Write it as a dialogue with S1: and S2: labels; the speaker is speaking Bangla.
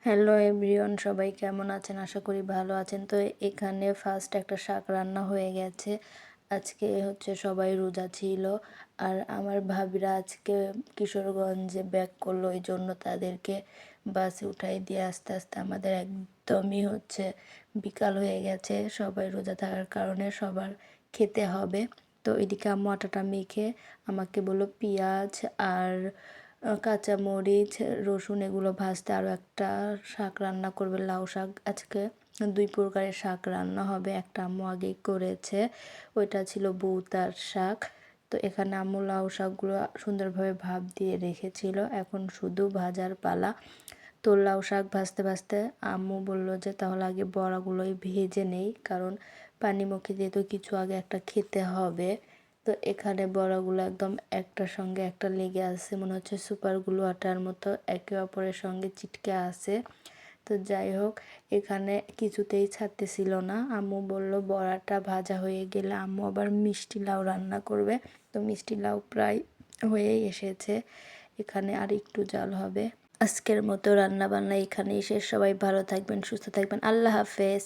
S1: হ্যালো এভরিওয়ান, সবাই কেমন আছেন? আশা করি ভালো আছেন। তো এখানে ফার্স্ট একটা শাক রান্না হয়ে গেছে। আজকে হচ্ছে সবাই রোজা ছিল। আর আমার ভাবিরা আজকে কিশোরগঞ্জে ব্যাক করলো, এই জন্য তাদেরকে বাসে উঠাই দিয়ে আস্তে আস্তে আমাদের একদমই হচ্ছে বিকাল হয়ে গেছে। সবাই রোজা থাকার কারণে সবার খেতে হবে। তো এদিকে আম্মু আটাটা মেখে আমাকে বললো পেঁয়াজ আর কাঁচামরিচ, রসুন এগুলো ভাজতে। আরও একটা শাক রান্না করবে, লাউ শাক। আজকে 2 প্রকারের শাক রান্না হবে। একটা আম্মু আগেই করেছে, ওইটা ছিল বউতার শাক। তো এখানে আম্মু লাউ শাকগুলো সুন্দরভাবে ভাপ দিয়ে রেখেছিল, এখন শুধু ভাজার পালা। তো লাউ শাক ভাজতে ভাজতে আম্মু বললো যে তাহলে আগে বড়াগুলোই ভেজে নেই, কারণ পানি মুখে দিয়ে তো কিছু আগে একটা খেতে হবে। তো এখানে বড়াগুলো একদম একটার সঙ্গে একটা লেগে আছে, মনে হচ্ছে সুপার গ্লু আটার মতো একে অপরের সঙ্গে চিটকে আছে। তো যাই হোক, এখানে কিছুতেই ছাড়তেছিল না। আম্মু বলল বড়াটা ভাজা হয়ে গেলে আম্মু আবার মিষ্টি লাউ রান্না করবে। তো মিষ্টি লাউ প্রায় হয়েই এসেছে, এখানে আর একটু জাল হবে। আজকের মতো রান্না বান্না এখানেই শেষ। সবাই ভালো থাকবেন, সুস্থ থাকবেন। আল্লাহ হাফেজ।